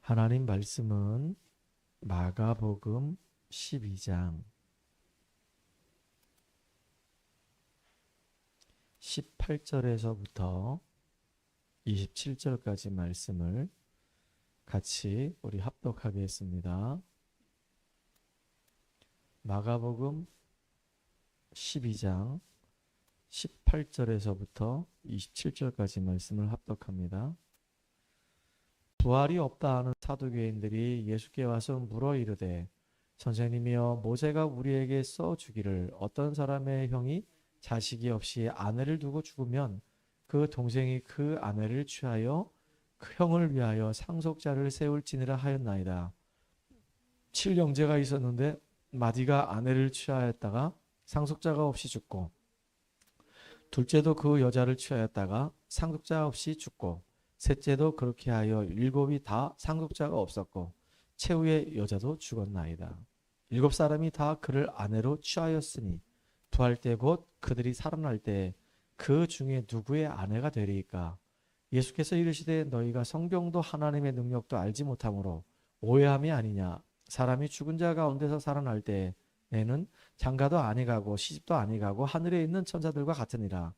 하나님 말씀은 마가복음 12장 18절에서부터 27절까지 말씀을 같이 우리 합독하겠습니다. 마가복음 12장 18절에서부터 27절까지 말씀을 합독합니다. 부활이 없다 하는 사두개인들이 예수께 와서 물어 이르되 선생님이여 모세가 우리에게 써주기를 어떤 사람의 형이 자식이 없이 아내를 두고 죽으면 그 동생이 그 아내를 취하여 그 형을 위하여 상속자를 세울지니라 하였나이다. 7형제가 있었는데 마디가 아내를 취하였다가 상속자가 없이 죽고 둘째도 그 여자를 취하였다가 상속자 없이 죽고 셋째도 그렇게 하여 일곱이 다 상속자가 없었고 최후의 여자도 죽었나이다. 7사람이 다 그를 아내로 취하였으니 부활 때 곧 그들이 살아날 때 그 중에 누구의 아내가 되리이까? 예수께서 이르시되 너희가 성경도 하나님의 능력도 알지 못함으로 오해함이 아니냐. 사람이 죽은 자 가운데서 살아날 때 애는 장가도 아니 가고 시집도 아니 가고 하늘에 있는 천사들과 같으니라.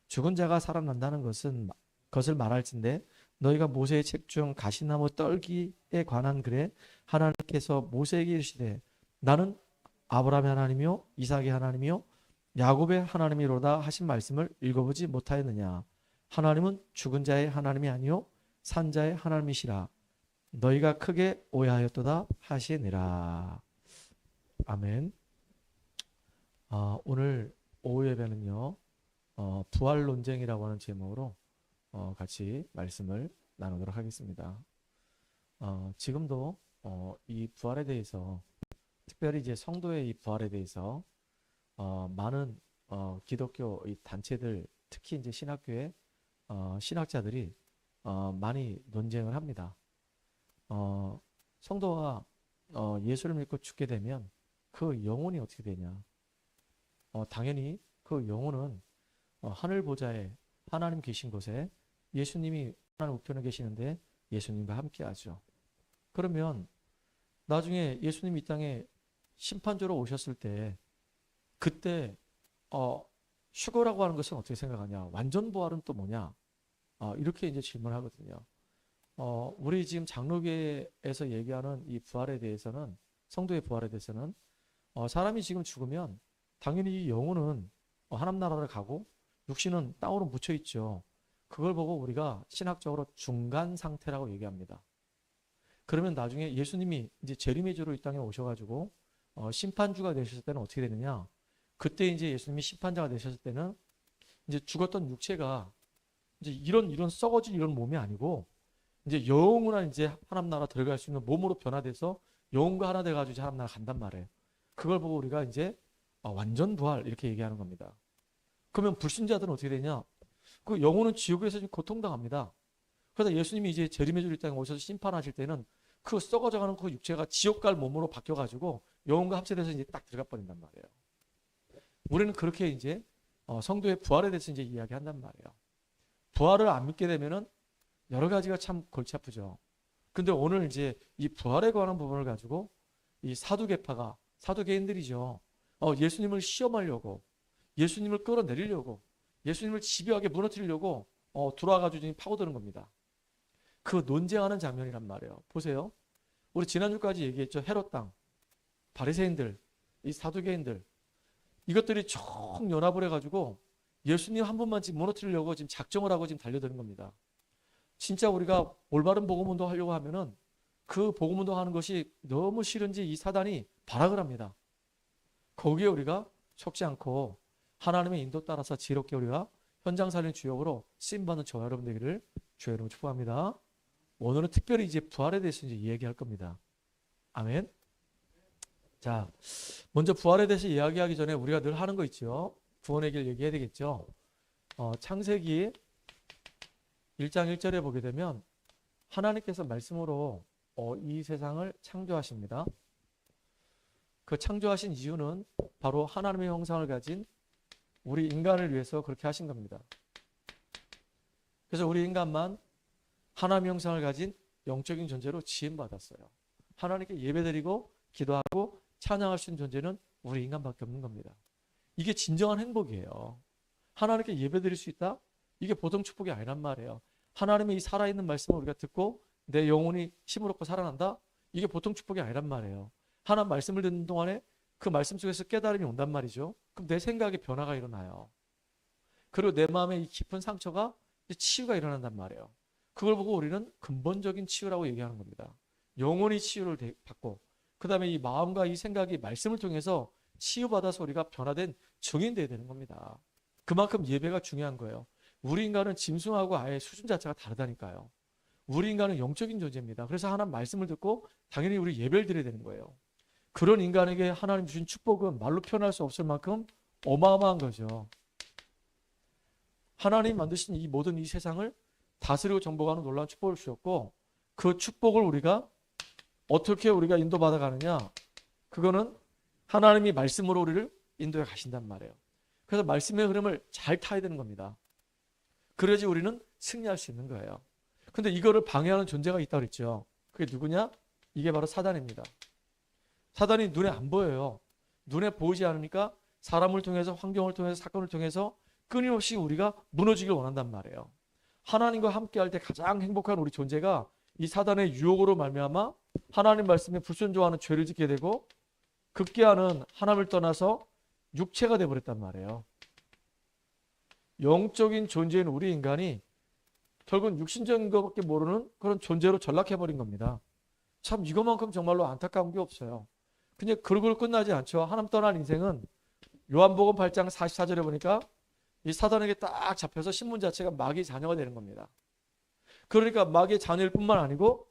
죽은 자가 살아난다는 것을 말할진대 너희가 모세의 책 중 가시나무 떨기에 관한 글에 하나님께서 모세에게 이르시되 나는 아브라함의 하나님이요 이삭의 하나님이요 야곱의 하나님이로다 하신 말씀을 읽어보지 못하였느냐. 하나님은 죽은 자의 하나님이 아니요 산 자의 하나님이시라. 너희가 크게 오해하였도다 하시니라. 아멘. 오늘 오후 예배는요 부활 논쟁이라고 하는 제목으로 같이 말씀을 나누도록 하겠습니다. 지금도 이 부활에 대해서 특별히 이제 성도의 이 부활에 대해서 많은 기독교 이 단체들 특히 이제 신학교의 신학자들이 많이 논쟁을 합니다. 성도가 예수를 믿고 죽게 되면 그 영혼이 어떻게 되냐? 당연히 그 영혼은 하늘 보좌에 하나님 계신 곳에 예수님이 하나님 우편에 계시는데 예수님과 함께하죠. 그러면 나중에 예수님이 이 땅에 심판주로 오셨을 때 그때 휴거라고 하는 것은 어떻게 생각하냐? 완전 부활은 또 뭐냐? 이렇게 이제 질문하거든요. 우리 지금 장로교에서 얘기하는 이 부활에 대해서는 성도의 부활에 대해서는 사람이 지금 죽으면 당연히 이 영혼은 하나님 나라를 가고 육신은 땅으로 묻혀 있죠. 그걸 보고 우리가 신학적으로 중간 상태라고 얘기합니다. 그러면 나중에 예수님이 이제 재림의주로 이 땅에 오셔가지고 심판주가 되셨을 때는 어떻게 되느냐? 그때 이제 예수님이 심판자가 되셨을 때는 이제 죽었던 육체가 이제 이런 썩어질 이런 몸이 아니고 이제 영원한 이제 하나님 나라 들어갈 수 있는 몸으로 변화돼서 영혼과 하나 돼가지고 이제 하나님 나라 간단 말이에요. 그걸 보고 우리가 이제 완전 부활 이렇게 얘기하는 겁니다. 그러면 불신자들은 어떻게 되냐? 그 영혼은 지옥에서 지금 고통당합니다. 그래서 예수님이 이제 재림의 주를 땅에 오셔서 심판하실 때는 그 썩어져가는 그 육체가 지옥 갈 몸으로 바뀌어가지고 영혼과 합체돼서 이제 딱 들어가 버린단 말이에요. 우리는 그렇게 이제 성도의 부활에 대해서 이제 이야기한단 말이에요. 부활을 안 믿게 되면은 여러 가지가 참 골치 아프죠. 근데 오늘 이제 이 부활에 관한 부분을 가지고 이 사두개파가 사두개인들이죠. 예수님을 시험하려고 예수님을 끌어내리려고 예수님을 집요하게 무너뜨리려고 들어와가지고 지금 파고드는 겁니다. 그 논쟁하는 장면이란 말이에요. 보세요. 우리 지난주까지 얘기했죠. 헤롯 땅, 바리새인들, 이 사두개인들 이것들이 총 연합을 해가지고 예수님 한 분만 지금 무너뜨리려고 지금 작정을 하고 지금 달려드는 겁니다. 진짜 우리가 올바른 복음운동 하려고 하면은 그 복음운동 하는 것이 너무 싫은지 이 사단이 발악을 합니다. 거기에 우리가 속지 않고 하나님의 인도 따라서 지혜롭게 우리가 현장 살린 주역으로 쓰임받는 저와 여러분 되기를 주의 이름으로 축복합니다. 오늘은 특별히 이제 부활에 대해서 이제 이야기할 겁니다. 아멘. 자, 먼저 부활에 대해서 이야기하기 전에 우리가 늘 하는 거 있죠. 구원의 길 얘기해야 되겠죠. 창세기 1장 1절에 보게 되면 하나님께서 말씀으로 이 세상을 창조하십니다. 그 창조하신 이유는 바로 하나님의 형상을 가진 우리 인간을 위해서 그렇게 하신 겁니다. 그래서 우리 인간만 하나님의 형상을 가진 영적인 존재로 지음받았어요. 하나님께 예배드리고 기도하고 찬양할 수 있는 존재는 우리 인간밖에 없는 겁니다. 이게 진정한 행복이에요. 하나님께 예배드릴 수 있다? 이게 보통 축복이 아니란 말이에요. 하나님의 이 살아있는 말씀을 우리가 듣고 내 영혼이 힘을 얻고 살아난다? 이게 보통 축복이 아니란 말이에요. 하나님 말씀을 듣는 동안에 그 말씀 속에서 깨달음이 온단 말이죠. 그럼 내 생각에 변화가 일어나요. 그리고 내 마음에 이 깊은 상처가 치유가 일어난단 말이에요. 그걸 보고 우리는 근본적인 치유라고 얘기하는 겁니다. 영혼이 치유를 받고 그 다음에 이 마음과 이 생각이 말씀을 통해서 치유받아서 우리가 변화된 증인되어야 되는 겁니다. 그만큼 예배가 중요한 거예요. 우리 인간은 짐승하고 아예 수준 자체가 다르다니까요. 우리 인간은 영적인 존재입니다. 그래서 하나님 말씀을 듣고 당연히 우리 예배를 드려야 되는 거예요. 그런 인간에게 하나님 주신 축복은 말로 표현할 수 없을 만큼 어마어마한 거죠. 하나님 만드신 이 모든 이 세상을 다스리고 정복하는 놀라운 축복을 주셨고 그 축복을 우리가 어떻게 우리가 인도받아 가느냐, 그거는 하나님이 말씀으로 우리를 인도해 가신단 말이에요. 그래서 말씀의 흐름을 잘 타야 되는 겁니다. 그래야지 우리는 승리할 수 있는 거예요. 근데 이거를 방해하는 존재가 있다고 그랬죠. 그게 누구냐? 이게 바로 사단입니다. 사단이 눈에 안 보여요. 눈에 보이지 않으니까 사람을 통해서, 환경을 통해서, 사건을 통해서 끊임없이 우리가 무너지길 원한단 말이에요. 하나님과 함께할 때 가장 행복한 우리 존재가 이 사단의 유혹으로 말미암아 하나님 말씀에 불순종하는 죄를 짓게 되고 급기야는 하나님을 떠나서 육체가 되어버렸단 말이에요. 영적인 존재인 우리 인간이 결국은 육신적인 것밖에 모르는 그런 존재로 전락해버린 겁니다. 참 이것만큼 정말로 안타까운 게 없어요. 근데 그걸로 끝나지 않죠. 하나님 떠난 인생은 요한복음 8장 44절에 보니까 이 사단에게 딱 잡혀서 신분 자체가 마귀의 자녀가 되는 겁니다. 그러니까 마귀의 자녀일 뿐만 아니고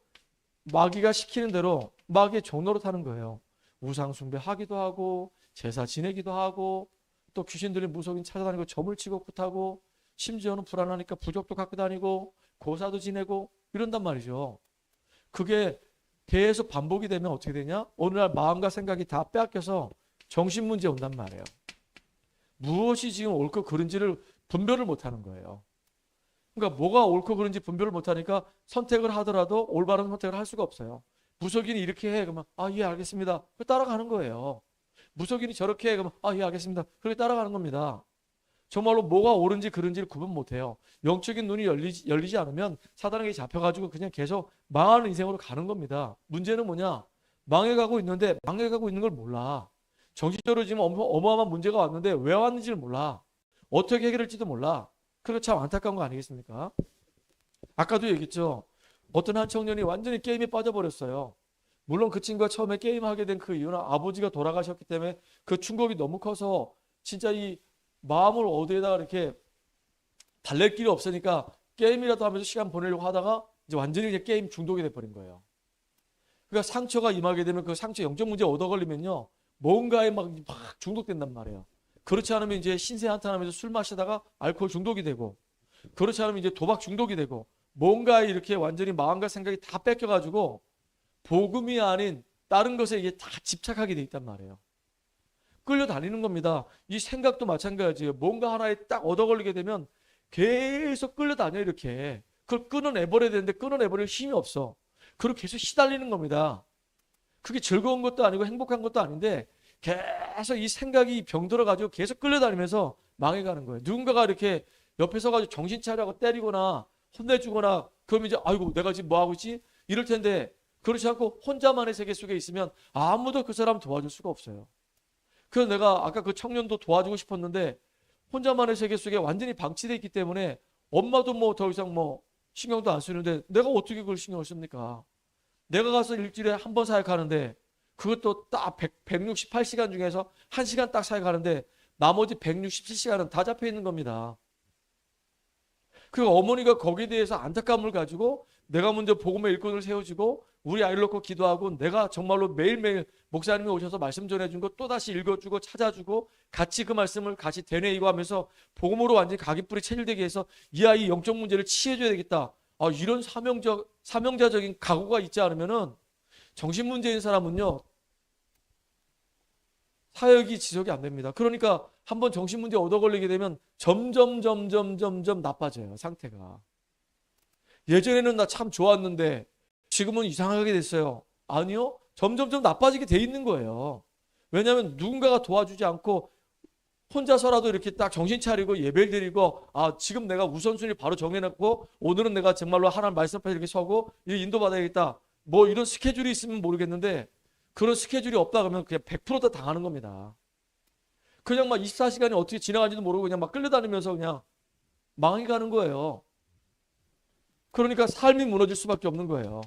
마귀가 시키는 대로 마귀의 종로로 타는 거예요. 우상 숭배하기도 하고 제사 지내기도 하고 또 귀신들이 무속인 찾아다니고 점을 치고 굿하고 심지어는 불안하니까 부적도 갖고 다니고 고사도 지내고 이런단 말이죠. 그게 계속 반복이 되면 어떻게 되냐? 어느 날 마음과 생각이 다 빼앗겨서 정신문제 온단 말이에요. 무엇이 지금 옳고 그른지를 분별을 못하는 거예요. 그러니까 뭐가 옳고 그른지 분별을 못하니까 선택을 하더라도 올바른 선택을 할 수가 없어요. 무속인이 이렇게 해 그러면 예 알겠습니다. 따라가는 거예요. 무속인이 저렇게 해 그러면 예 알겠습니다. 그렇게 따라가는 겁니다. 정말로 뭐가 옳은지 그른지를 구분 못해요. 영적인 눈이 열리지 않으면 사단에게 잡혀가지고 그냥 계속 망하는 인생으로 가는 겁니다. 문제는 뭐냐? 망해가고 있는데 망해가고 있는 걸 몰라. 정신적으로 지금 어마어마한 문제가 왔는데 왜 왔는지를 몰라. 어떻게 해결할지도 몰라. 그게 참 안타까운 거 아니겠습니까? 아까도 얘기했죠. 어떤 한 청년이 완전히 게임에 빠져버렸어요. 물론 그 친구가 처음에 게임하게 된 그 이유는 아버지가 돌아가셨기 때문에 그 충격이 너무 커서 진짜 이 마음을 어디에다가 이렇게 달랠 길이 없으니까 게임이라도 하면서 시간 보내려고 하다가 이제 완전히 이제 게임 중독이 돼버린 거예요. 그러니까 상처가 임하게 되면 그 상처 영적 문제 얻어 걸리면요. 뭔가에 막 중독된단 말이에요. 그렇지 않으면 이제 신세 한탄하면서 술 마시다가 알코올 중독이 되고 그렇지 않으면 이제 도박 중독이 되고 뭔가에 이렇게 완전히 마음과 생각이 다 뺏겨가지고 복음이 아닌 다른 것에 이게 다 집착하게 돼 있단 말이에요. 끌려다니는 겁니다. 이 생각도 마찬가지예요. 뭔가 하나에 딱 얻어 걸리게 되면 계속 끌려다녀 이렇게. 그걸 끊어내버려야 되는데 끊어내버릴 힘이 없어. 그리고 계속 시달리는 겁니다. 그게 즐거운 것도 아니고 행복한 것도 아닌데 계속 이 생각이 병들어가지고 계속 끌려다니면서 망해가는 거예요. 누군가가 이렇게 옆에 서가지고 정신 차려고 때리거나 혼내주거나 그러면 이제 아이고 내가 지금 뭐하고 있지? 이럴 텐데 그렇지 않고 혼자만의 세계 속에 있으면 아무도 그 사람 도와줄 수가 없어요. 그래서 내가 아까 그 청년도 도와주고 싶었는데 혼자만의 세계 속에 완전히 방치되어 있기 때문에 엄마도 뭐 더 이상 뭐 신경도 안 쓰는데 내가 어떻게 그걸 신경을 씁니까? 내가 가서 일주일에 한 번 사역하는데 그것도 딱 168시간 중에서 1시간 딱 사역하는데 나머지 167시간은 다 잡혀 있는 겁니다. 그 어머니가 거기에 대해서 안타까움을 가지고 내가 먼저 복음의 일꾼을 세워주고 우리 아이를 놓고 기도하고 내가 정말로 매일매일 목사님이 오셔서 말씀 전해준 거 또다시 읽어주고 찾아주고 같이 그 말씀을 같이 되뇌이고 하면서 복음으로 완전히 각인뿌리 체질되게 해서 이 아이 영적 문제를 치유해줘야 되겠다. 이런 사명자적인 각오가 있지 않으면은 정신 문제인 사람은요 사역이 지속이 안 됩니다. 그러니까 한번 정신 문제 얻어 걸리게 되면 점점 나빠져요 상태가. 예전에는 나 참 좋았는데 지금은 이상하게 됐어요. 아니요. 점점점 나빠지게 돼 있는 거예요. 왜냐하면 누군가가 도와주지 않고 혼자서라도 이렇게 딱 정신 차리고 예배를 드리고, 아, 지금 내가 우선순위 바로 정해놓고 오늘은 내가 정말로 하나님 말씀 앞에 이렇게 서고 이렇게 인도받아야겠다. 뭐 이런 스케줄이 있으면 모르겠는데 그런 스케줄이 없다 그러면 그냥 100%다 당하는 겁니다. 그냥 막 24시간이 어떻게 지나가는지도 모르고 그냥 막 끌려다니면서 그냥 망해가는 거예요. 그러니까 삶이 무너질 수밖에 없는 거예요.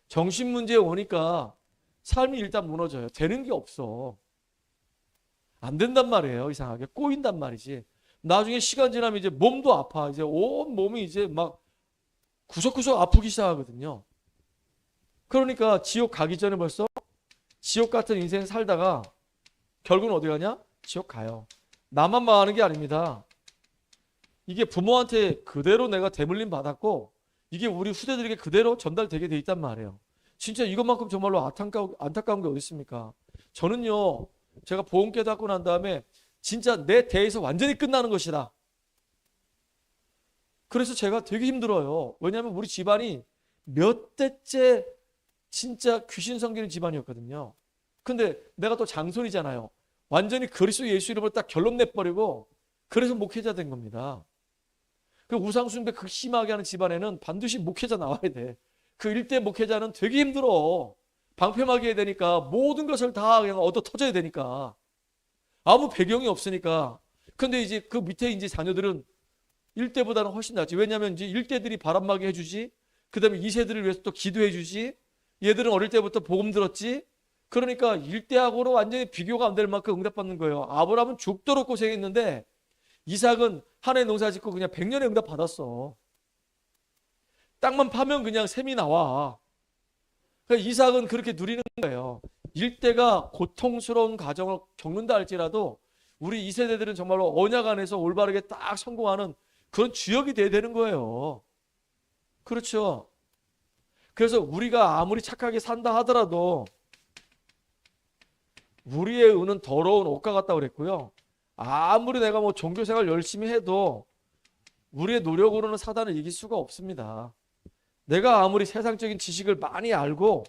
정신 문제에 오니까 삶이 일단 무너져요. 되는 게 없어. 안 된단 말이에요. 이상하게 꼬인단 말이지. 나중에 시간 지나면 이제 몸도 아파. 이제 온 몸이 이제 막 구석구석 아프기 시작하거든요. 그러니까 지옥 가기 전에 벌써 지옥 같은 인생 살다가 결국은 어디 가냐? 지옥 가요. 나만 망하는 게 아닙니다. 이게 부모한테 그대로 내가 대물림 받았고 이게 우리 후대들에게 그대로 전달되게 돼 있단 말이에요. 진짜 이것만큼 정말로 안타까운 게 어디 있습니까? 저는요, 제가 복음 깨닫고 난 다음에 진짜 내 대에서 완전히 끝나는 것이다. 그래서 제가 되게 힘들어요. 왜냐하면 우리 집안이 몇 대째 진짜 귀신 섬기는 집안이었거든요. 근데 내가 또 장손이잖아요. 완전히 그리스도 예수 이름을 딱 결론 내버리고 그래서 목회자 된 겁니다. 그 우상숭배 극심하게 하는 집안에는 반드시 목회자 나와야 돼. 그 일대 목회자는 되게 힘들어. 방패막이 해야 되니까 모든 것을 다 그냥 얻어 터져야 되니까. 아무 배경이 없으니까. 근데 이제 그 밑에 이제 자녀들은 1대보다는 훨씬 낫지. 왜냐하면 이제 1대들이 바람막이 해주지. 그 다음에 2세들을 위해서 또 기도해주지. 얘들은 어릴 때부터 복음 들었지. 그러니까 1대하고는 완전히 비교가 안 될 만큼 응답받는 거예요. 아브라함은 죽도록 고생했는데 이삭은 한 해 농사 짓고 그냥 100년의 응답 받았어. 땅만 파면 그냥 샘이 나와. 그러니까 이삭은 그렇게 누리는 거예요. 1대가 고통스러운 과정을 겪는다 할지라도 우리 2세대들은 정말로 언약 안에서 올바르게 딱 성공하는 그런 주역이 돼야 되는 거예요. 그렇죠. 그래서 우리가 아무리 착하게 산다 하더라도 우리의 의는 더러운 옷과 같다고 그랬고요. 아무리 내가 뭐 종교생활 열심히 해도 우리의 노력으로는 사단을 이길 수가 없습니다. 내가 아무리 세상적인 지식을 많이 알고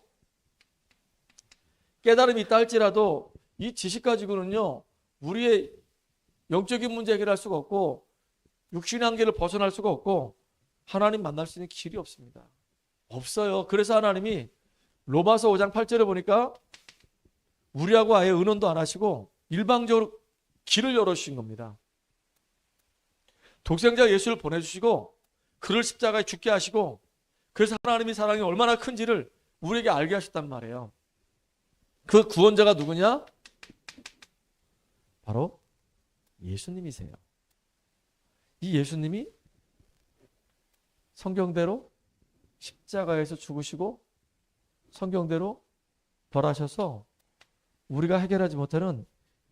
깨달음이 있다 할지라도 이 지식 가지고는요, 우리의 영적인 문제 해결할 수가 없고 육신의 한계를 벗어날 수가 없고 하나님 만날 수 있는 길이 없습니다. 없어요. 그래서 하나님이 로마서 5장 8절에 보니까 우리하고 아예 의논도 안 하시고 일방적으로 길을 열어주신 겁니다. 독생자 예수를 보내주시고 그를 십자가에 죽게 하시고 그래서 하나님의 사랑이 얼마나 큰지를 우리에게 알게 하셨단 말이에요. 그 구원자가 누구냐? 바로 예수님이세요. 이 예수님이 성경대로 십자가에서 죽으시고 성경대로 벌하셔서 우리가 해결하지 못하는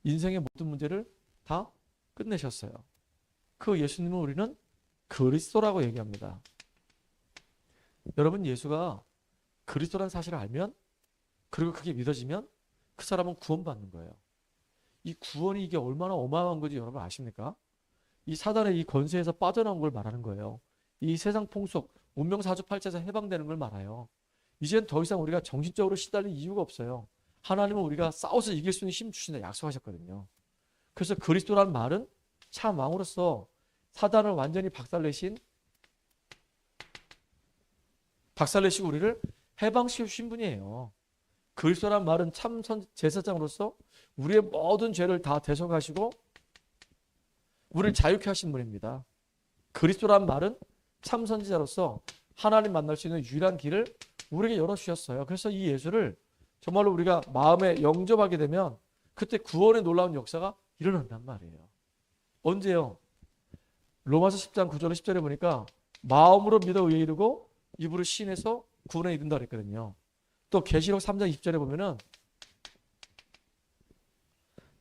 인생의 모든 문제를 다 끝내셨어요. 그 예수님을 우리는 그리스도라고 얘기합니다. 여러분, 예수가 그리스도라는 사실을 알면 그리고 그게 믿어지면 그 사람은 구원받는 거예요. 이 구원이 이게 얼마나 어마어마한 건지 여러분 아십니까? 이 사단의 이 권세에서 빠져나온 걸 말하는 거예요. 이 세상 풍속, 운명사주팔자에서 해방되는 걸 말해요. 이젠 더 이상 우리가 정신적으로 시달릴 이유가 없어요. 하나님은 우리가 싸워서 이길 수 있는 힘 주신다 약속하셨거든요. 그래서 그리스도라는 말은 참 왕으로서 사단을 완전히 박살내시고 우리를 해방시켜 주신 분이에요. 그리스도라는 말은 참 제사장으로서 우리의 모든 죄를 다 대속하시고 우리를 자유케 하신 분입니다. 그리스도라는 말은 참 선지자로서 하나님 만날 수 있는 유일한 길을 우리에게 열어주셨어요. 그래서 이 예수를 정말로 우리가 마음에 영접하게 되면 그때 구원의 놀라운 역사가 일어난단 말이에요. 언제요? 로마서 10장 9절 10절에 보니까 마음으로 믿어 의에 이르고 입으로 시인해서 구원에 이른다 그랬거든요. 또 계시록 3장 20절에 보면은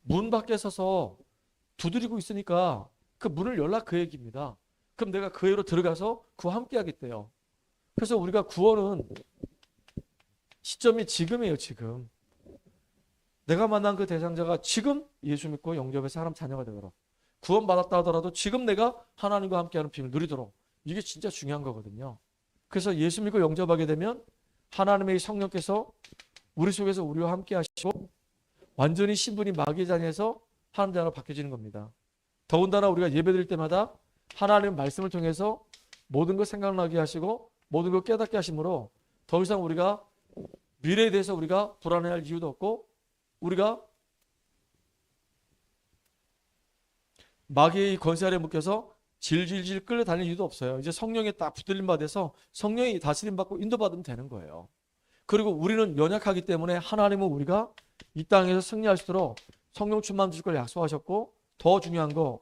문 밖에 서서 두드리고 있으니까 그 문을 열라 그 얘기입니다. 그럼 내가 그 애로 들어가서 그와 함께 하겠대요. 그래서 우리가 구원은 시점이 지금이에요. 지금 내가 만난 그 대상자가 지금 예수 믿고 영접해서 하나님 자녀가 되도록 구원받았다 하더라도 지금 내가 하나님과 함께하는 비밀을 누리도록 이게 진짜 중요한 거거든요. 그래서 예수 믿고 영접하게 되면 하나님의 성령께서 우리 속에서 우리와 함께 하시고 완전히 신분이 마귀의 자녀에서 하나님 자녀로 바뀌어지는 겁니다. 더군다나 우리가 예배드릴 때마다 하나님의 말씀을 통해서 모든 것 생각나게 하시고 모든 것 깨닫게 하심으로 더 이상 우리가 미래에 대해서 우리가 불안해할 이유도 없고 우리가 마귀의 권세 아래 묶여서 질질질 끌려다닐 이유도 없어요. 이제 성령에 딱 붙들림 받아서 성령이 다스림 받고 인도받으면 되는 거예요. 그리고 우리는 연약하기 때문에 하나님은 우리가 이 땅에서 승리할 수 있도록 성령 충만 주실 걸 약속하셨고 더 중요한 거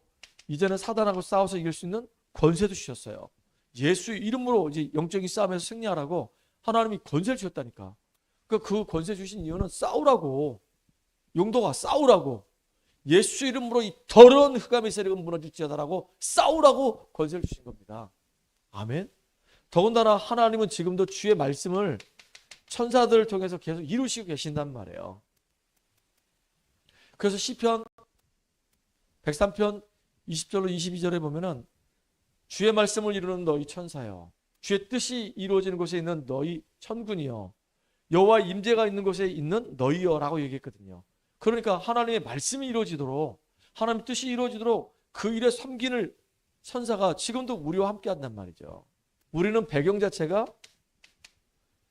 이제는 사단하고 싸워서 이길 수 있는 권세도 주셨어요. 예수 이름으로 이제 영적인 싸움에서 승리하라고 하나님이 권세를 주셨다니까. 그 권세 주신 이유는 싸우라고. 용도가 싸우라고. 예수 이름으로 이 더러운 흑암의 세력은 무너질지어다라고 싸우라고 권세를 주신 겁니다. 아멘. 더군다나 하나님은 지금도 주의 말씀을 천사들을 통해서 계속 이루시고 계신단 말이에요. 그래서 시편 103편 20절로 22절에 보면은 주의 말씀을 이루는 너희 천사여, 주의 뜻이 이루어지는 곳에 있는 너희 천군이여, 여호와의 임재가 있는 곳에 있는 너희여라고 얘기했거든요. 그러니까 하나님의 말씀이 이루어지도록 하나님의 뜻이 이루어지도록 그 일에 섬기는 천사가 지금도 우리와 함께 한단 말이죠. 우리는 배경 자체가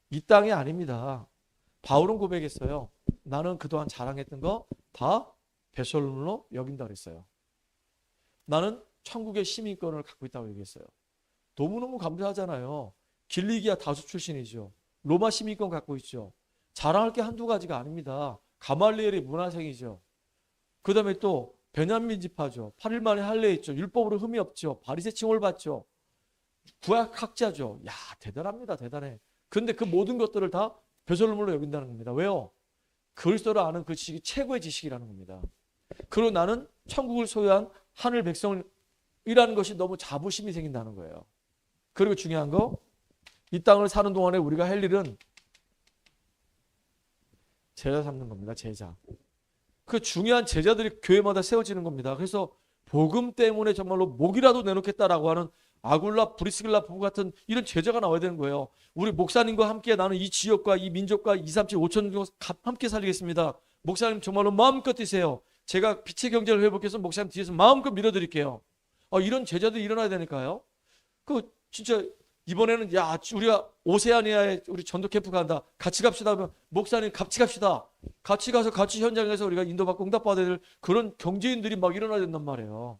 이 땅이 아닙니다. 바울은 고백했어요. 나는 그동안 자랑했던 거 다 배설물로 여긴다 그랬어요. 나는 천국의 시민권을 갖고 있다고 얘기했어요. 너무너무 감사하잖아요. 길리기아 다수 출신이죠. 로마 시민권 갖고 있죠. 자랑할 게 한두 가지가 아닙니다. 가말리엘의 문화생이죠. 그 다음에 또 베냐민 지파죠. 8일 만에 할례 있죠. 율법으로 흠이 없죠. 바리새 칭호를 받죠. 구약학자죠. 야, 대단합니다. 대단해. 근데 그 모든 것들을 다 배설물로 여긴다는 겁니다. 왜요? 그리스도를 아는 그 지식이 최고의 지식이라는 겁니다. 그리고 나는 천국을 소유한 하늘 백성이라는 것이 너무 자부심이 생긴다는 거예요. 그리고 중요한 거, 이 땅을 사는 동안에 우리가 할 일은 제자 삼는 겁니다. 제자. 그 중요한 제자들이 교회마다 세워지는 겁니다. 그래서 복음 때문에 정말로 목이라도 내놓겠다라고 하는 아굴라, 브리스길라 부부 같은 이런 제자가 나와야 되는 거예요. 우리 목사님과 함께 나는 이 지역과 이 민족과 2, 3, 7, 5천 명 함께 살리겠습니다. 목사님 정말로 마음껏 뛰세요. 제가 빛의 경제를 회복해서 목사님 뒤에서 마음껏 밀어드릴게요. 이런 제자들이 일어나야 되니까요. 그 진짜 이번에는 야 우리가 오세아니아에 우리 전도 캠프 간다. 같이 갑시다 하면 목사님 같이 갑시다. 같이 가서 같이 현장에서 우리가 인도받고 응답받아야 될 그런 경제인들이 막 일어나야 된단 말이에요.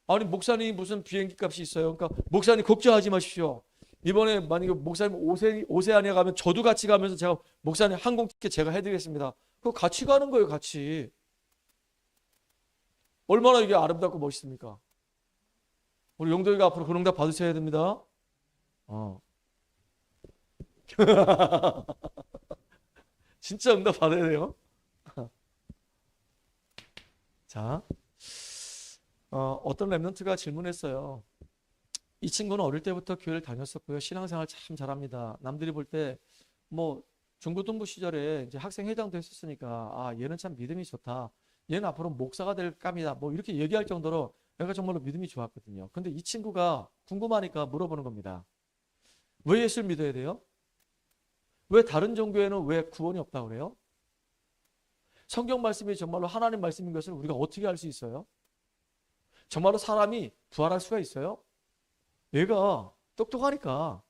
아니 목사님 무슨 비행기 값이 있어요. 그러니까 목사님 걱정하지 마십시오. 이번에 만약에 목사님 오세아니아 가면 저도 같이 가면서 제가 목사님 항공 티켓 제가 해드리겠습니다. 그거 같이 가는 거예요. 같이. 얼마나 이게 아름답고 멋있습니까? 우리 용도이가 앞으로 그런 응답 받으셔야 됩니다. 진짜 응답 받아야 돼요. 자, 어떤 랩런트가 질문했어요. 이 친구는 어릴 때부터 교회를 다녔었고요. 신앙생활 참 잘합니다. 남들이 볼 때 뭐 중고등부 시절에 이제 학생회장도 했었으니까 얘는 참 믿음이 좋다. 얘는 앞으로 목사가 될 감이다. 뭐 이렇게 얘기할 정도로 내가 정말로 믿음이 좋았거든요. 근데 이 친구가 궁금하니까 물어보는 겁니다. 왜 예수를 믿어야 돼요? 왜 다른 종교에는 왜 구원이 없다고 그래요? 성경 말씀이 정말로 하나님 말씀인 것을 우리가 어떻게 알 수 있어요? 정말로 사람이 부활할 수가 있어요? 얘가 똑똑하니까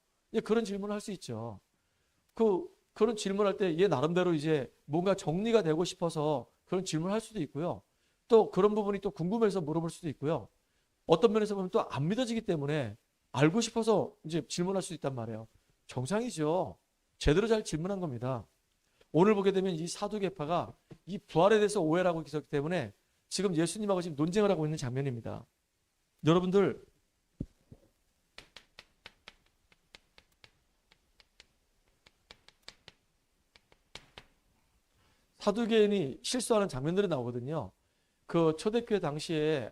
그런 질문을 할 수 있죠. 그런 질문할 때 얘 나름대로 이제 뭔가 정리가 되고 싶어서 그런 질문을 할 수도 있고요. 또 그런 부분이 또 궁금해서 물어볼 수도 있고요. 어떤 면에서 보면 또 안 믿어지기 때문에 알고 싶어서 이제 질문할 수 있단 말이에요. 정상이죠. 제대로 잘 질문한 겁니다. 오늘 보게 되면 이 사두개파가 이 부활에 대해서 오해를 하고 있었기 때문에 지금 예수님하고 지금 논쟁을 하고 있는 장면입니다. 여러분들 사두개인이 실수하는 장면들이 나오거든요. 그 초대교회 당시에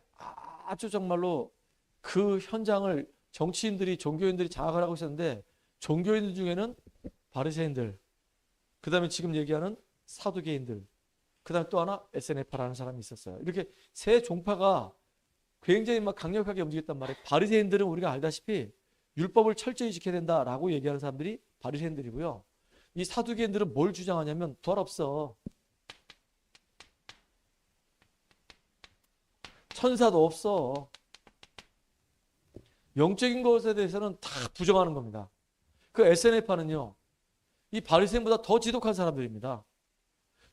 아주 정말로 그 현장을 정치인들이 종교인들이 장악을 하고 있었는데 종교인들 중에는 바리새인들, 그 다음에 지금 얘기하는 사두개인들, 그 다음에 또 하나 SNF라는 사람이 있었어요. 이렇게 세 종파가 굉장히 막 강력하게 움직였단 말이에요. 바리새인들은 우리가 알다시피 율법을 철저히 지켜야 된다라고 얘기하는 사람들이 바리새인들이고요. 이 사두개인들은 뭘 주장하냐면 덜 없어. 천사도 없어. 영적인 것에 대해서는 다 부정하는 겁니다. 그 SNF파는요. 이 바리새인보다 더 지독한 사람들입니다.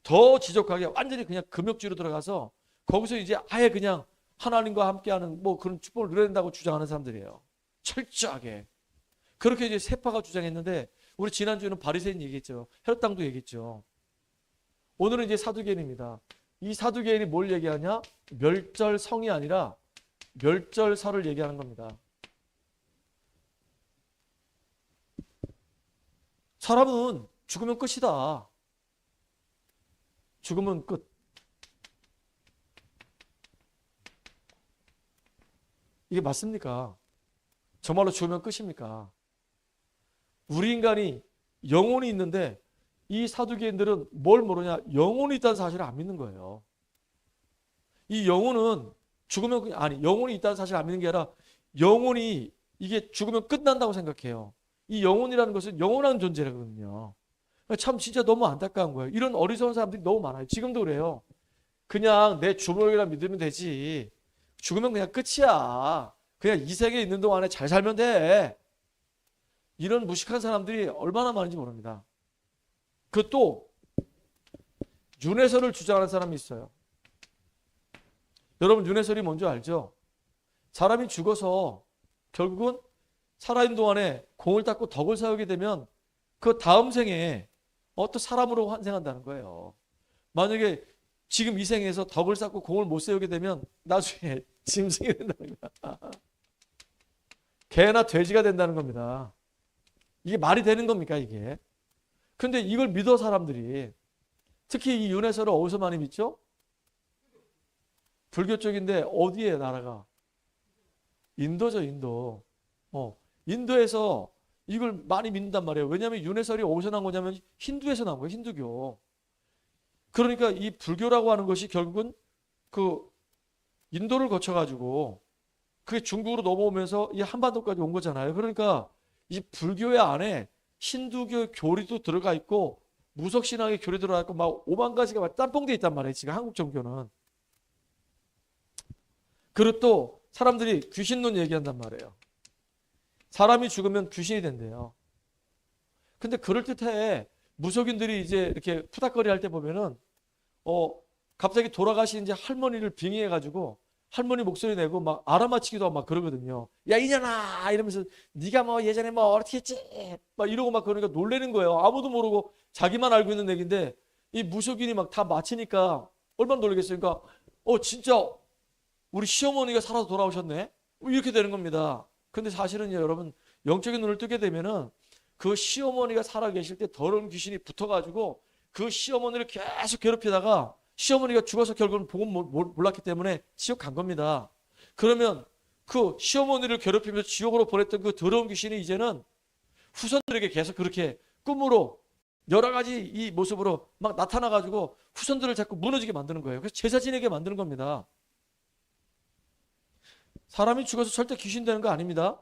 더 지독하게 완전히 그냥 금욕주로 들어가서 거기서 이제 아예 그냥 하나님과 함께하는 뭐 그런 축복을 누려야 된다고 주장하는 사람들이에요. 철저하게. 그렇게 이제 세파가 주장했는데 우리 지난주에는 바리새인 얘기했죠. 헤롯 당도 얘기했죠. 오늘은 이제 사두개인입니다. 이 사두개인이 뭘 얘기하냐? 멸절성이 아니라 멸절설을 얘기하는 겁니다. 사람은 죽으면 끝이다. 죽으면 끝. 이게 맞습니까? 정말로 죽으면 끝입니까? 우리 인간이 영혼이 있는데 이 사두개인들은 뭘 모르냐? 영혼이 있다는 사실을 안 믿는 거예요. 이 영혼은 죽으면 영혼이 있다는 사실을 안 믿는 게 아니라 영혼이 이게 죽으면 끝난다고 생각해요. 이 영혼이라는 것은 영원한 존재라거든요. 참 진짜 너무 안타까운 거예요. 이런 어리석은 사람들이 너무 많아요. 지금도 그래요. 그냥 내 주먹이라 믿으면 되지. 죽으면 그냥 끝이야. 그냥 이 세계에 있는 동안에 잘 살면 돼. 이런 무식한 사람들이 얼마나 많은지 모릅니다. 그 또 윤회설을 주장하는 사람이 있어요. 여러분 윤회설이 뭔지 알죠? 사람이 죽어서 결국은 살아있는 동안에 공을 닦고 덕을 쌓게 되면 그 다음 생에 또 사람으로 환생한다는 거예요. 만약에 지금 이 생에서 덕을 쌓고 공을 못 세우게 되면 나중에 짐승이 된다는 거야. 개나 돼지가 된다는 겁니다. 이게 말이 되는 겁니까 이게? 근데 이걸 믿어 사람들이. 특히 이 윤회설을 어디서 많이 믿죠? 불교 쪽인데 어디에 나라가? 인도죠, 인도. 인도에서 이걸 많이 믿는단 말이에요. 왜냐하면 윤회설이 어디서 난 거냐면 힌두에서 난 거예요. 힌두교. 그러니까 이 불교라고 하는 것이 결국은 그 인도를 거쳐가지고 그게 중국으로 넘어오면서 이 한반도까지 온 거잖아요. 그러니까 이 불교의 안에 힌두교 교리도 들어가 있고 무속신앙의 교리 들어가 있고 막 5만 가지가 막 짬뽕돼 있단 말이에요. 지금 한국 종교는. 그리고 또 사람들이 귀신론 얘기한단 말이에요. 사람이 죽으면 귀신이 된대요. 근데 그럴듯해. 무속인들이 이제 이렇게 푸닥거리 할 때 보면은 갑자기 돌아가신 이제 할머니를 빙의해가지고 할머니 목소리 내고 막 알아맞히기도 하고 막 그러거든요. 야 이년아 이러면서 네가 뭐 예전에 뭐 어떻게 했지 막 이러고 막 그러니까 놀래는 거예요. 아무도 모르고 자기만 알고 있는 얘기인데 이 무속인이 막 다 맞히니까 얼마나 놀라겠어요. 그러니까 진짜 우리 시어머니가 살아서 돌아오셨네 이렇게 되는 겁니다. 근데 사실은요 여러분 영적인 눈을 뜨게 되면은 그 시어머니가 살아 계실 때 더러운 귀신이 붙어가지고 그 시어머니를 계속 괴롭히다가 시어머니가 죽어서 결국은 복음 몰랐기 때문에 지옥 간 겁니다. 그러면 그 시어머니를 괴롭히면서 지옥으로 보냈던 그 더러운 귀신이 이제는 후손들에게 계속 그렇게 꿈으로 여러 가지 이 모습으로 막 나타나가지고 후손들을 자꾸 무너지게 만드는 거예요. 그래서 제사 지내게 만드는 겁니다. 사람이 죽어서 절대 귀신 되는 거 아닙니다.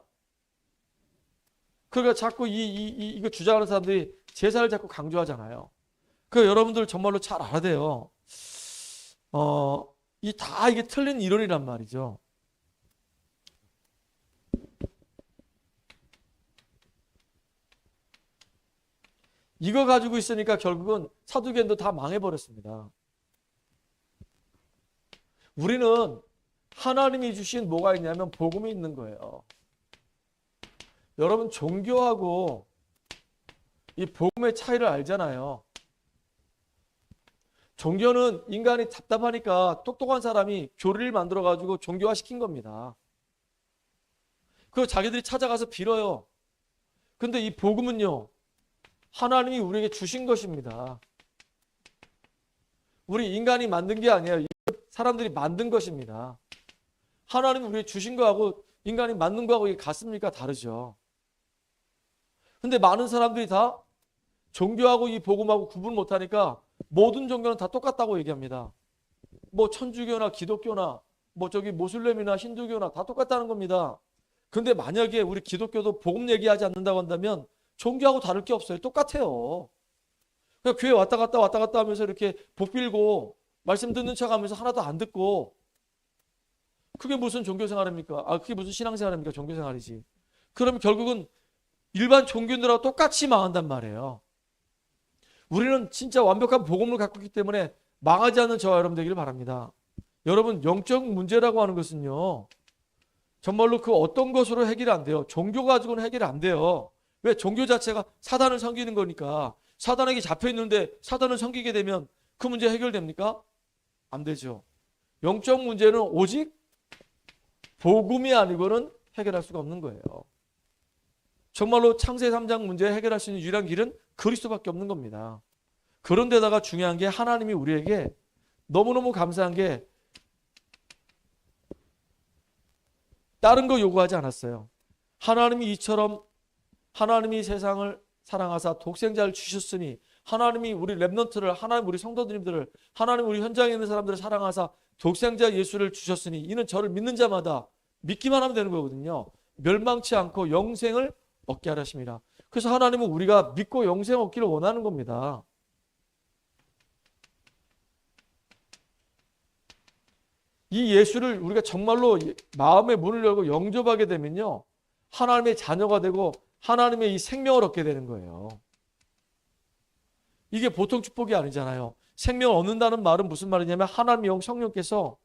그러니까 자꾸 이거 주장하는 사람들이 제사를 자꾸 강조하잖아요. 그 여러분들 정말로 잘 알아야 돼요. 이게 틀린 이론이란 말이죠. 이거 가지고 있으니까 결국은 사두개인도 다 망해버렸습니다. 우리는 하나님이 주신 뭐가 있냐면 복음이 있는 거예요. 여러분 종교하고 이 복음의 차이를 알잖아요. 종교는 인간이 답답하니까 똑똑한 사람이 교리를 만들어가지고 종교화 시킨 겁니다. 그리고 자기들이 찾아가서 빌어요. 근데 이 복음은요. 하나님이 우리에게 주신 것입니다. 우리 인간이 만든 게 아니에요. 사람들이 만든 것입니다. 하나님이 우리에게 주신 거하고 인간이 만든 거하고 이게 같습니까? 다르죠. 근데 많은 사람들이 다 종교하고 이 복음하고 구분 못하니까 모든 종교는 다 똑같다고 얘기합니다. 뭐 천주교나 기독교나 뭐 저기 모슬렘이나 힌두교나 다 똑같다는 겁니다. 근데 만약에 우리 기독교도 복음 얘기하지 않는다고 한다면 종교하고 다를 게 없어요. 똑같아요. 그냥 교회 왔다 갔다 하면서 이렇게 복 빌고 말씀 듣는 척 하면서 하나도 안 듣고 그게 무슨 종교 생활입니까? 그게 무슨 신앙 생활입니까? 종교 생활이지. 그럼 결국은 일반 종교인들하고 똑같이 망한단 말이에요. 우리는 진짜 완벽한 복음을 갖고 있기 때문에 망하지 않는 저와 여러분 되기를 바랍니다. 여러분, 영적 문제라고 하는 것은요, 정말로 그 어떤 것으로 해결이 안 돼요. 종교 가지고는 해결이 안 돼요. 왜? 종교 자체가 사단을 섬기는 거니까. 사단에게 잡혀 있는데 사단을 섬기게 되면 그 문제 해결됩니까? 안 되죠. 영적 문제는 오직 복음이 아니고는 해결할 수가 없는 거예요. 정말로 창세 3장 문제 해결할 수 있는 유일한 길은 그리스도밖에 없는 겁니다. 그런데다가 중요한 게 하나님이 우리에게 너무너무 감사한 게 다른 거 요구하지 않았어요. 하나님이 이처럼 하나님이 세상을 사랑하사 독생자를 주셨으니 하나님이 우리 렘넌트를 하나님 우리 성도님들을 하나님 우리 현장에 있는 사람들을 사랑하사 독생자 예수를 주셨으니 이는 저를 믿는 자마다 믿기만 하면 되는 거거든요. 멸망치 않고 영생을 얻게 하셨습니다. 그래서 하나님은 우리가 믿고 영생 얻기를 원하는 겁니다. 이 예수를 우리가 정말로 마음의 문을 열고 영접하게 되면요, 하나님의 자녀가 되고 하나님의 이 생명을 얻게 되는 거예요. 이게 보통 축복이 아니잖아요. 생명을 얻는다는 말은 무슨 말이냐면 하나님의 영 성령께서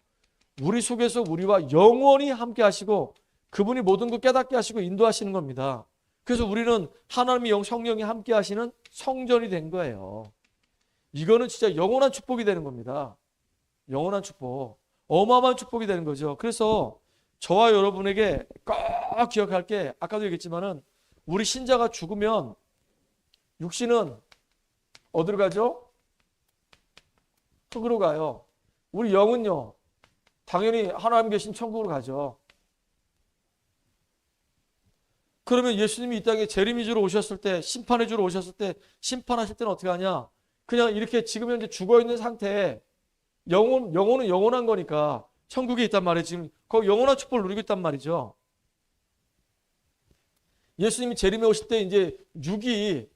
우리 속에서 우리와 영원히 함께 하시고 그분이 모든 것 깨닫게 하시고 인도하시는 겁니다. 그래서 우리는 하나님의 영 성령이 함께 하시는 성전이 된 거예요. 이거는 진짜 영원한 축복이 되는 겁니다. 영원한 축복. 어마어마한 축복이 되는 거죠. 그래서 저와 여러분에게 꼭 기억할 게 아까도 얘기했지만은 우리 신자가 죽으면 육신은 어디로 가죠? 흙으로 가요. 우리 영은요, 당연히 하나님 계신 천국으로 가죠. 그러면 예수님이 이 땅에 재림이주로 오셨을 때, 심판해 주러 오셨을 때, 심판하실 때는 어떻게 하냐? 그냥 이렇게 지금 현재 죽어 있는 상태에 영혼은 영원한 거니까 천국에 있단 말이에요. 지금 거기 영원한 축복을 누리고 있단 말이죠. 예수님이 재림에 오실 때 이제 육이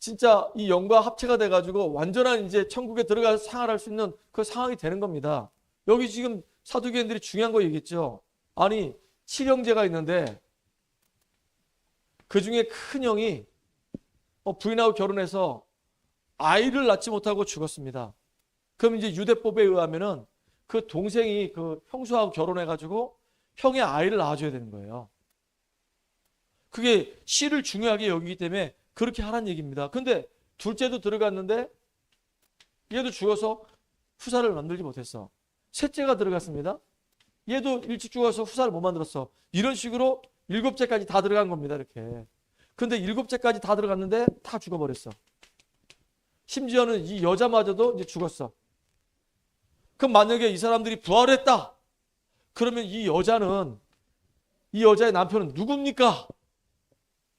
진짜 이 영과 합체가 돼가지고 완전한 이제 천국에 들어가서 생활할 수 있는 그 상황이 되는 겁니다. 여기 지금 사두개인들이 중요한 거 얘기했죠. 아니, 7형제가 있는데 그 중에 큰 형이 부인하고 결혼해서 아이를 낳지 못하고 죽었습니다. 그럼 이제 유대법에 의하면은 그 동생이 그 형수하고 결혼해가지고 형의 아이를 낳아줘야 되는 거예요. 그게 씨를 중요하게 여기기 때문에 그렇게 하라는 얘기입니다. 근데 둘째도 들어갔는데 얘도 죽어서 후사를 만들지 못했어. 셋째가 들어갔습니다. 얘도 일찍 죽어서 후사를 못 만들었어. 이런 식으로 7째까지 다 들어간 겁니다. 이렇게. 근데 7째까지 다 들어갔는데 다 죽어버렸어. 심지어는 이 여자마저도 이제 죽었어. 그럼 만약에 이 사람들이 부활했다. 그러면 이 여자의 남편은 누굽니까?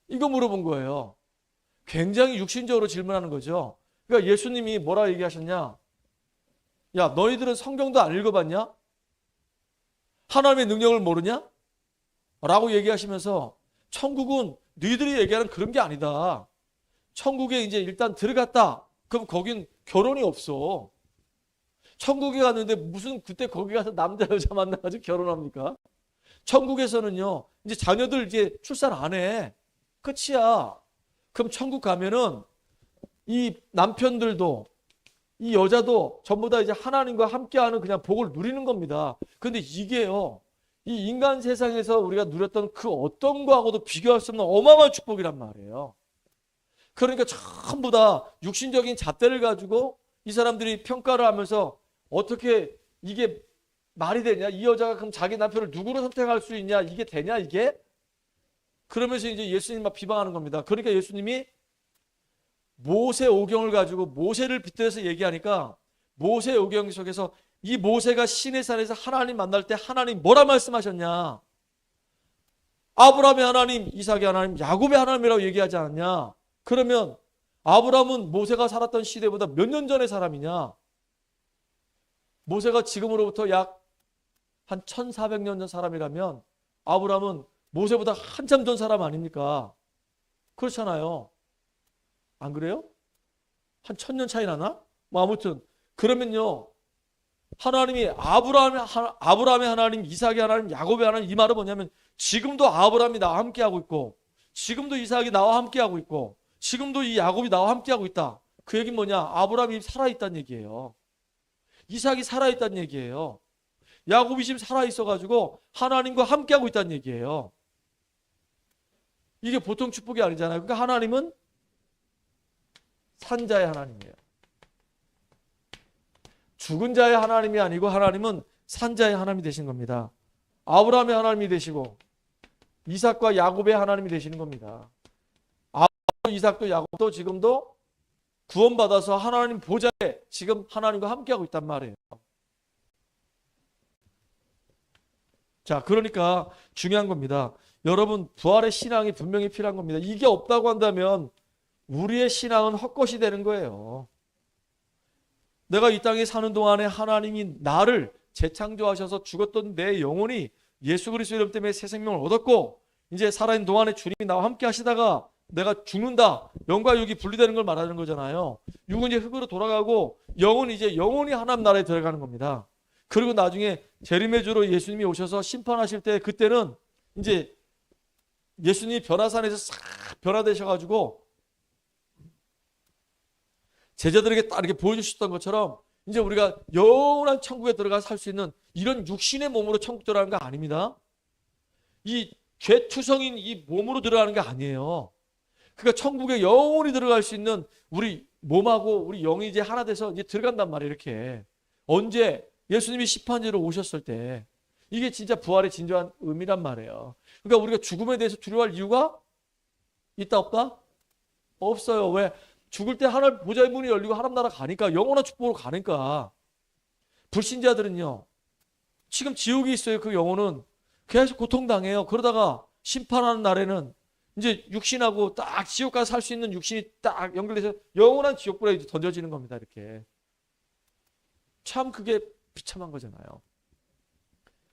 이거 물어본 거예요. 굉장히 육신적으로 질문하는 거죠. 그러니까 예수님이 뭐라 얘기하셨냐? 야, 너희들은 성경도 안 읽어봤냐? 하나님의 능력을 모르냐? 라고 얘기하시면서 천국은 너희들이 얘기하는 그런 게 아니다. 천국에 이제 일단 들어갔다. 그럼 거긴 결혼이 없어. 천국에 갔는데 무슨 그때 거기 가서 남자 여자 만나가지고 결혼합니까? 천국에서는요, 이제 자녀들 이제 출산 안 해. 끝이야. 그럼 천국 가면은 이 남편들도 이 여자도 전부 다 이제 하나님과 함께하는 그냥 복을 누리는 겁니다. 근데 이게요, 이 인간 세상에서 우리가 누렸던 그 어떤 거하고도 비교할 수 없는 어마어마한 축복이란 말이에요. 그러니까 전부 다 육신적인 잣대를 가지고 이 사람들이 평가를 하면서 어떻게 이게 말이 되냐? 이 여자가 그럼 자기 남편을 누구로 선택할 수 있냐? 이게 되냐 이게? 그러면서 이제 예수님 막 비방하는 겁니다. 그러니까 예수님이 모세 오경을 가지고 모세를 빗대서 얘기하니까 모세 오경 속에서 이 모세가 시내산에서 하나님 만날 때 하나님 뭐라 말씀하셨냐? 아브라함의 하나님, 이삭의 하나님, 야곱의 하나님이라고 얘기하지 않았냐? 그러면 아브라함은 모세가 살았던 시대보다 몇 년 전의 사람이냐? 모세가 지금으로부터 약 한 1400년 전 사람이라면 아브라함은 모세보다 한참 전 사람 아닙니까? 그렇잖아요. 안 그래요? 한 1000년 차이 나나? 뭐 아무튼 그러면요. 하나님이 아브라함의 하나님, 이삭의 하나님, 야곱의 하나님, 이 말은 뭐냐면 지금도 아브라함이 나와 함께하고 있고 지금도 이삭이 나와 함께하고 있고 지금도 이 야곱이 나와 함께하고 있다. 그 얘기는 뭐냐? 아브라함이 살아있다는 얘기예요. 이삭이 살아있다는 얘기예요. 야곱이 지금 살아있어가지고 하나님과 함께하고 있다는 얘기예요. 이게 보통 축복이 아니잖아요. 그러니까 하나님은 산자의 하나님이에요. 죽은 자의 하나님이 아니고 하나님은 산자의 하나님이 되신 겁니다. 아브라함의 하나님이 되시고 이삭과 야곱의 하나님이 되시는 겁니다. 아브라함도 이삭도 야곱도 지금도 구원받아서 하나님 보좌에 지금 하나님과 함께하고 있단 말이에요. 자, 그러니까 중요한 겁니다. 여러분, 부활의 신앙이 분명히 필요한 겁니다. 이게 없다고 한다면 우리의 신앙은 헛것이 되는 거예요. 내가 이 땅에 사는 동안에 하나님이 나를 재창조하셔서 죽었던 내 영혼이 예수 그리스도의 이름 때문에 새 생명을 얻었고 이제 살아있는 동안에 주님이 나와 함께 하시다가 내가 죽는다. 영과 육이 분리되는 걸 말하는 거잖아요. 육은 이제 흙으로 돌아가고 영은 이제 영원히 하나님 나라에 들어가는 겁니다. 그리고 나중에 재림의 주로 예수님이 오셔서 심판하실 때 그때는 이제 예수님이 변화산에서 싹 변화되셔가지고 제자들에게 딱 이렇게 보여주셨던 것처럼 이제 우리가 영원한 천국에 들어가 살 수 있는 이런 육신의 몸으로 천국 들어가는 거 아닙니다. 이 죄투성인 이 몸으로 들어가는 게 아니에요. 그러니까 천국에 영원히 들어갈 수 있는 우리 몸하고 우리 영이 이제 하나 돼서 이제 들어간단 말이에요. 이렇게 언제 예수님이 심판지로 오셨을 때 이게 진짜 부활의 진정한 의미란 말이에요. 그러니까 우리가 죽음에 대해서 두려워할 이유가 있다 없다? 없어요. 왜? 죽을 때 하나님 보좌의 문이 열리고 하나님 나라 가니까 영원한 축복으로 가니까. 불신자들은요. 지금 지옥에 있어요. 그 영혼은 계속 고통당해요. 그러다가 심판하는 날에는 이제 육신하고 딱 지옥 가서 살 수 있는 육신이 딱 연결돼서 영원한 지옥불에 던져지는 겁니다. 이렇게. 참 그게 비참한 거잖아요.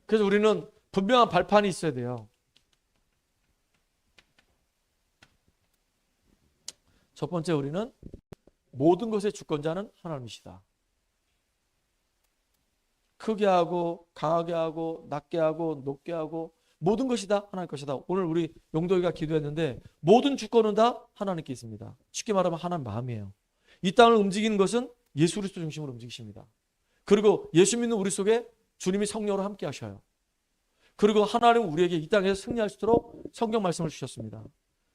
그래서 우리는 분명한 발판이 있어야 돼요. 첫 번째 우리는 모든 것의 주권자는 하나님이시다. 크게 하고 강하게 하고 낮게 하고 높게 하고 모든 것이 다 하나님 것이다. 오늘 우리 용도이가 기도했는데 모든 주권은 다 하나님께 있습니다. 쉽게 말하면 하나님 마음이에요. 이 땅을 움직이는 것은 예수 그리스도 중심으로 움직이십니다. 그리고 예수 믿는 우리 속에 주님이 성령으로 함께 하셔요. 그리고 하나님은 우리에게 이 땅에서 승리할 수 있도록 성경 말씀을 주셨습니다.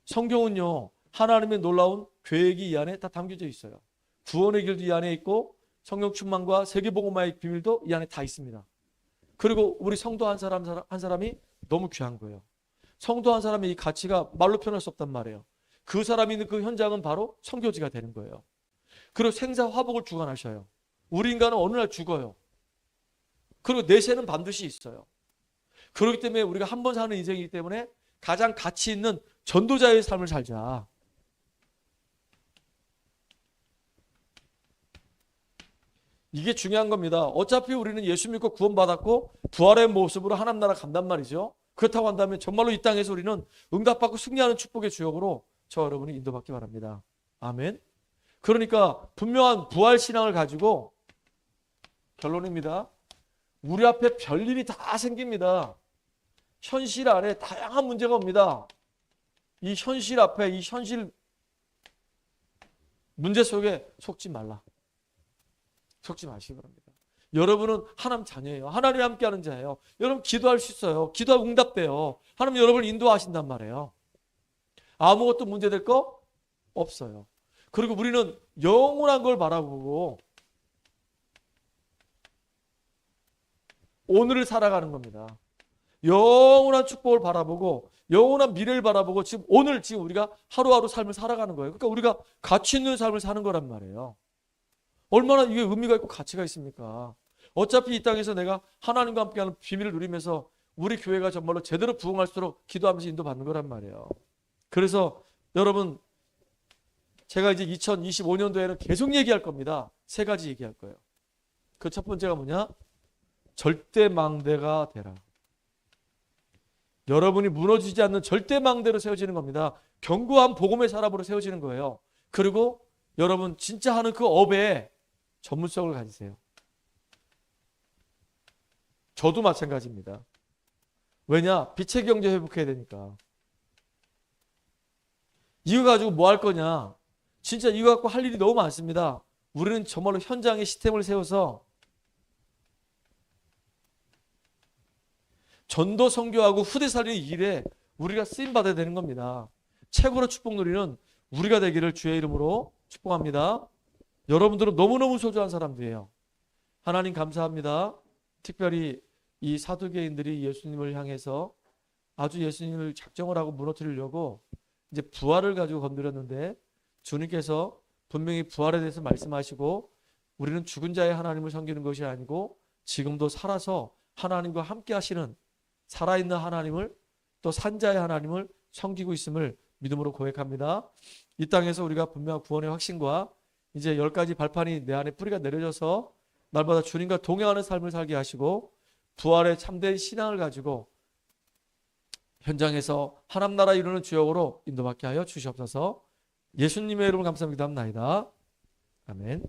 성경은요. 하나님의 놀라운 계획이 이 안에 다 담겨져 있어요. 구원의 길도 이 안에 있고 성령 충만과 세계복음화의 비밀도 이 안에 다 있습니다. 그리고 우리 성도 한 사람이 너무 귀한 거예요. 성도 한 사람의 이 가치가 말로 표현할 수 없단 말이에요. 그 사람이 있는 그 현장은 바로 선교지가 되는 거예요. 그리고 생사화복을 주관하셔요. 우리 인간은 어느 날 죽어요. 그리고 내세는 반드시 있어요. 그렇기 때문에 우리가 한 번 사는 인생이기 때문에 가장 가치 있는 전도자의 삶을 살자. 이게 중요한 겁니다. 어차피 우리는 예수 믿고 구원받았고 부활의 모습으로 하나님 나라 간단 말이죠. 그렇다고 한다면 정말로 이 땅에서 우리는 응답받고 승리하는 축복의 주역으로 저 여러분이 인도받기 바랍니다. 아멘. 그러니까 분명한 부활 신앙을 가지고 결론입니다. 우리 앞에 별일이 다 생깁니다. 현실 안에 다양한 문제가 옵니다. 이 현실 앞에 이 현실 문제 속에 속지 말라. 속지 마시기 바랍니다. 여러분은 하나님 자녀예요. 하나님이 함께하는 자예요. 여러분 기도할 수 있어요. 기도하면 응답돼요. 하나님 여러분을 인도하신단 말이에요. 아무것도 문제될 거 없어요. 그리고 우리는 영원한 걸 바라보고 오늘을 살아가는 겁니다. 영원한 축복을 바라보고 영원한 미래를 바라보고 지금 오늘 지금 우리가 하루하루 삶을 살아가는 거예요. 그러니까 우리가 가치 있는 삶을 사는 거란 말이에요. 얼마나 이게 의미가 있고 가치가 있습니까? 어차피 이 땅에서 내가 하나님과 함께하는 비밀을 누리면서 우리 교회가 정말로 제대로 부흥할 수 있도록 기도하면서 인도받는 거란 말이에요. 그래서 여러분 제가 이제 2025년도에는 계속 얘기할 겁니다. 3가지 얘기할 거예요. 그 첫 번째가 뭐냐? 절대 망대가 되라. 여러분이 무너지지 않는 절대망대로 세워지는 겁니다. 견고한 복음의 사람으로 세워지는 거예요. 그리고 여러분 진짜 하는 그 업에 전문성을 가지세요. 저도 마찬가지입니다. 왜냐? 빛의 경제 회복해야 되니까. 이거 가지고 뭐 할 거냐? 진짜 이거 갖고 할 일이 너무 많습니다. 우리는 정말로 현장에 시스템을 세워서 전도 선교하고 후대 살리는 일에 우리가 쓰임 받아야 되는 겁니다. 최고로 축복 누리는 우리가 되기를 주의 이름으로 축복합니다. 여러분들은 너무너무 소중한 사람들이에요. 하나님 감사합니다. 특별히 이 사두개인들이 예수님을 향해서 아주 예수님을 작정을 하고 무너뜨리려고 이제 부활을 가지고 건드렸는데 주님께서 분명히 부활에 대해서 말씀하시고 우리는 죽은 자의 하나님을 섬기는 것이 아니고 지금도 살아서 하나님과 함께 하시는 살아있는 하나님을 또 산자의 하나님을 섬기고 있음을 믿음으로 고백합니다. 이 땅에서 우리가 분명한 구원의 확신과 이제 10가지 발판이 내 안에 뿌리가 내려져서 날마다 주님과 동행하는 삶을 살게 하시고 부활의 참된 신앙을 가지고 현장에서 하나님 나라 이루는 주역으로 인도받게 하여 주시옵소서. 예수님의 이름으로 감사합니다. 아멘.